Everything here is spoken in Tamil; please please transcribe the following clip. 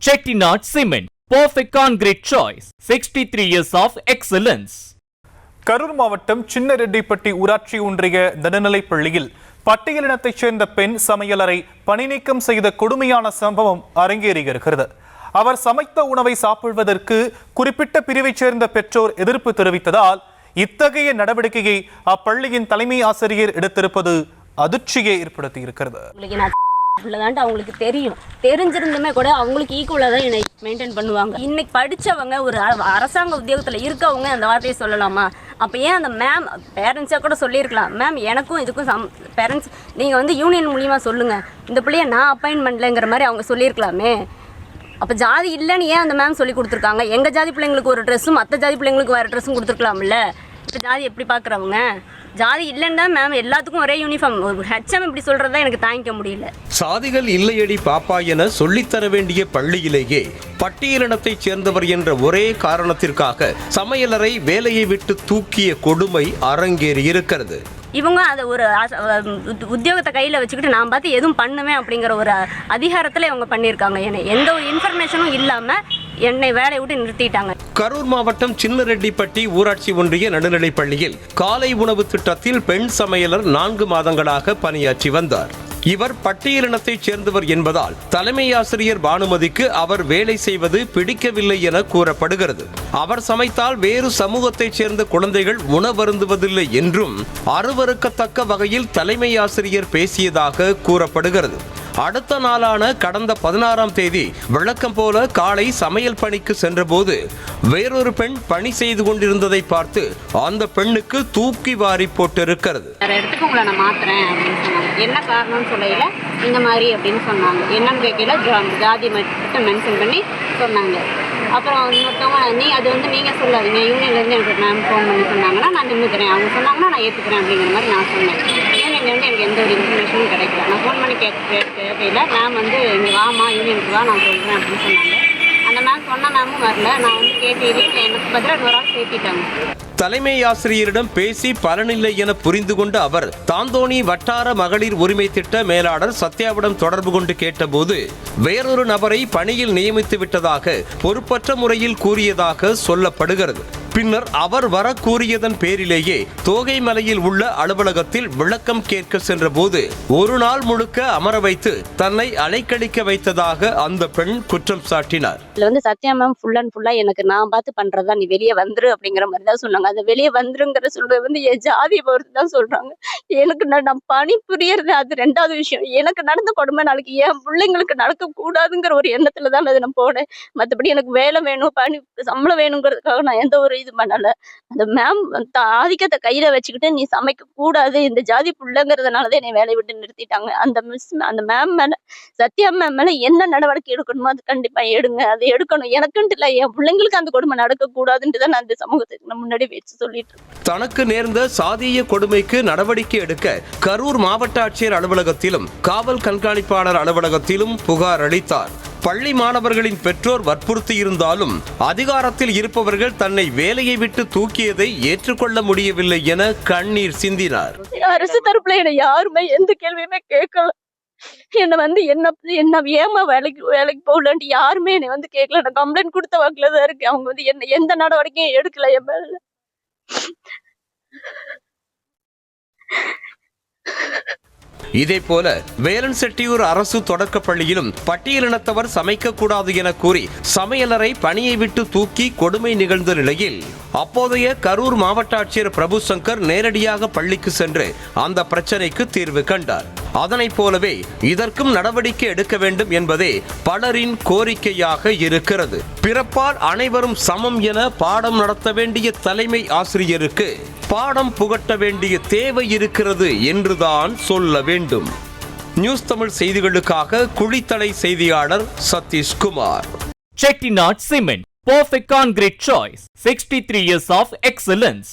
Chettinad Cement, perfect concrete choice. 63 years of excellence. Karur மாவட்டம் சின்னரெட்டிப்பட்டி ஊராட்சி ஒன்றிய நடுநிலைப் பள்ளியில் பட்டியலினத்தைச் சேர்ந்த பெண் சமையலரை பணிநீக்கம் செய்த கொடுமையான சம்பவம் அரங்கேறியிருக்கிறது. அவர் சமைத்த உணவை சாப்பிடுவதற்கு குறிப்பிட்ட பிரிவைச் சேர்ந்த பெற்றோர் எதிர்ப்பு தெரிவித்ததால் இத்தகைய நடவடிக்கையை அப்பள்ளியின் தலைமை ஆசிரியர் எடுத்திருப்பது அதிர்ச்சியை ஏற்படுத்தியிருக்கிறது. அவங்களுக்கு தெரிஞ்சிருந்துமே கூட அவங்களுக்கு ஈக்குவலாக தான் என்னை மெயின்டைன் பண்ணுவாங்க. இன்னைக்கு படித்தவங்க ஒரு அரசாங்க உத்தியோகத்தில் இருக்கவங்க அந்த வார்த்தையை சொல்லலாமா? அப்போ ஏன் அந்த மேம் பேரண்ட்ஸாக கூட சொல்லியிருக்கலாம், மேம் எனக்கும் இதுக்கும் பேரண்ட்ஸ் நீங்கள் வந்து யூனியன் மூலியமாக சொல்லுங்கள், இந்த பிள்ளைய நான் அப்பாயின்மெண்ட்லங்கிற மாதிரி அவங்க சொல்லியிருக்கலாமே. அப்போ ஜாதி இல்லைன்னு ஏன் அந்த மேம் சொல்லி கொடுத்துருக்காங்க? எங்கள் ஜாதி பிள்ளைங்களுக்கு ஒரு ட்ரெஸ்ஸும் மற்ற ஜாதி பிள்ளைங்களுக்கு வேறு ட்ரெஸ்ஸும் கொடுத்துருக்கலாம்ல. இப்போ ஜாதி எப்படி பார்க்குறவங்க? ஜாதி இல்லைன்னு தான் மேம் எல்லாத்துக்கும் ஒரே யூனிஃபார்ம். ஒரு ஹெச்எம் இப்படி சொல்கிறதா எனக்கு தாங்கிக்க முடியல. சாதிகள் இல்லையடி பாப்பா என சொல்லித்தர வேண்டிய பள்ளியிலேயே பட்டியலினத்தைச் சேர்ந்தவர் என்ற ஒரே காரணத்திற்காக சமையலறை வேலையை விட்டு தூக்கிய கொடுமை அரங்கேறி இருக்கிறது. இவங்க அதை ஒரு உத்தியோகத்தை கையில் வச்சுக்கிட்டு நான் பார்த்து எதுவும் பண்ணுவேன் அப்படிங்கிற ஒரு அதிகாரத்தில் இவங்க பண்ணியிருக்காங்க. எந்த ஒரு இன்ஃபர்மேஷனும் இல்லாமல் என்னை வேலையை விட்டு நிறுத்திட்டாங்க. கரூர் மாவட்டம் சின்னரெட்டிப்பட்டி ஊராட்சி ஒன்றிய நடுநிலைப் பள்ளியில் காலை உணவு திட்டத்தில் பெண் சமையலர் 4 மாதங்களாக பணியாற்றி வந்தார். இவர் பட்டியலினத்தைச் சேர்ந்தவர் என்பதால் தலைமை ஆசிரியர் பானுமதிக்கு அவர் வேலை செய்வது பிடிக்கவில்லை என கூறப்படுகிறது. அவர் சமைத்தால் வேறு சமூகத்தைச் சேர்ந்த குழந்தைகள் உணவருந்துவதில்லை என்றும் அருவருக்கத்தக்க வகையில் தலைமை ஆசிரியர் பேசியதாக கூறப்படுகிறது. அடுத்த நாளான கடந்த 16ஆம் தேதி வழக்கம் போல காலை சமையல் பணிக்கு சென்றபோது வேறொரு பெண் பணி செய்து கொண்டிருந்ததை பார்த்து அந்த பெண்ணுக்கு தூக்கி வாரி போட்டிருக்கிறது. உங்களை நான் மாத்துறேன் அப்படின்னு சொன்னாங்க. என்ன காரணம்னு சொல்லையில இந்த மாதிரி அப்படின்னு சொன்னாங்க. என்னன்னு கேட்கல ஜாதி மட்டும் மென்ஷன் பண்ணி சொன்னாங்க. அப்புறம் இன்னொருத்தவங்க அது வந்து நீங்கள் சொல்லாதீங்க, யூனியன்லேருந்து எனக்கு மேம் ஃபோன் பண்ணி சொன்னாங்கன்னா நான் நின்றுக்கிறேன், அவங்க சொன்னாங்கன்னா நான் ஏற்றுக்கிறேன் அப்படிங்கிற மாதிரி நான் சொன்னேன். யூனியன்லேருந்து எனக்கு எந்த ஒரு இன்ஃபர்மேஷனும் கிடைக்கல. நான் ஃபோன் பண்ணி கேட்கல. மேம் வந்து இங்கே வாமா யூனியனுக்கு வா நான் சொல்கிறேன் அப்படின்னு சொன்னாங்க. அந்த மேம் சொன்ன மேமும் வரல. நான் வந்து கேட்கல, எனக்கு பதிலாக ஒரு ஆள் சேர்த்திட்டாங்க. தலைமை ஆசிரியரிடம் பேசி பலனில்லை என புரிந்து கொண்ட அவர் தாந்தோணி வட்டார மகளிர் உரிமை திட்ட மேலாளர் சத்யாவிடம் தொடர்பு கொண்டு கேட்டபோது வேறொரு நபரை பணியில் நியமித்து விட்டதாக பொறுப்பற்ற முறையில் கூறியதாக சொல்லப்படுகிறது. பின்னர் அவர் வர கூறியதன் பேரிலேயே தோகைமலையில் உள்ள அலுவலகத்தில் விளக்கம் கேட்க சென்ற போது ஒரு நாள் முழுக்க அமர வைத்து தன்னை அலைக்கழிக்க வைத்ததாக அந்த பெண் குற்றம் சாட்டினார். இதுல வந்து சத்யா மேம் ஃபுல் அண்ட் ஃபுல்லா எனக்கு நான் பார்த்து பண்றதா, நீ வெளியே வந்துரு அப்படிங்கிற மாதிரி தான் சொன்னாங்க. அந்த வெளியே வந்துருங்கிற சொல்றது வந்து என் ஜாதியை பொறுத்து தான் சொல்றாங்க. எனக்கு நான் பணி புரியறது அது ரெண்டாவது விஷயம். எனக்கு நடந்த கொடுமை நாளைக்கு என் பிள்ளைங்களுக்கு நடக்க கூடாதுங்கிற ஒரு எண்ணத்துல தான் அது நான் போனேன். மற்றபடி எனக்கு வேலை வேணும், பணி சம்பளம் வேணுங்கிறதுக்காக நான் எந்த ஒரு இது பண்ணல. அந்த மேம் ஆதிக்கத்தை கையில வச்சுக்கிட்டு நீ சமைக்க கூடாது, இந்த ஜாதி புள்ளங்கிறதுனாலதான் என்னை வேலையை விட்டு நிறுத்திட்டாங்க. அந்த மிஸ் அந்த மேம் மேல, சத்யா மேம் மேல என்ன நடவடிக்கை எடுக்கணுமோ அது கண்டிப்பா எடுங்க. அது எடுக்கணும். எனக்குன்ட்டு இல்ல, என் பிள்ளைங்களுக்கு அந்த கொடுமை நடக்க கூடாதுன்ட்டு தான் நான் இந்த சமூகத்துக்கு நான் முன்னாடி வச்சு சொல்லிட்டு இருக்கேன். தனக்கு நேர்ந்த சாதிய கொடுமைக்கு நடவடிக்கை எடுக்க கரூர் மாவட்ட ஆட்சியர் அலுவலகத்திலும் காவல் கண்காணிப்பாளர் அலுவலகத்திலும் புகார் அளித்தார். பள்ளி மாணவர்களின் பெற்றோர் வற்புறுத்தி இருந்தாலும் அதிகாரத்தில் இருப்பவர்கள் தன்னை வேலையை விட்டு தூக்கியதை ஏற்றுக்கொள்ள முடியவில்லை என கண்ணீர் சிந்தினார். அரசு தரப்புல என்ன யாருமே எந்த கேள்வியுமே கேட்கல. என்ன வந்து என்ன ஏமா வேலைக்கு போகலன்ட்டு யாருமே என்னை வந்து கேட்கல. நான் கம்ப்ளைண்ட் கொடுத்த வாக்குல தான் இருக்கு. அவங்க வந்து என்ன எந்த நடவடிக்கையும் எடுக்கல என் மேல. இதே போல வேலன்செட்டியூர் அரசு தொடக்க பள்ளியிலும் பட்டியலினத்தவர் சமைக்க கூடாது என கூறி சமையலறை பணியை விட்டு தூக்கி கொடுமை நிகழ்ந்த நிலையில் அப்போதைய கரூர் மாவட்ட ஆட்சியர் பிரபு சங்கர் நேரடியாக பள்ளிக்கு சென்று அந்த பிரச்சனைக்கு தீர்வு கண்டார். அதனைப் போலவே இதற்கும் நடவடிக்கை எடுக்க வேண்டும் என்பதே பலரின் கோரிக்கையாக இருக்கிறது. பிறப்பால் அனைவரும் சமம் என பாடம் நடத்த வேண்டிய தலைமை ஆசிரியருக்கு பாடம் புகட்ட வேண்டிய தேவை இருக்கிறது என்றுதான் சொல்ல வேண்டும். நியூஸ் தமிழ் செய்திகளுக்காக குழித்தலை செய்தியாளர் Satishkumar. Chettinad Cement, perfect concrete choice. 63 years of excellence.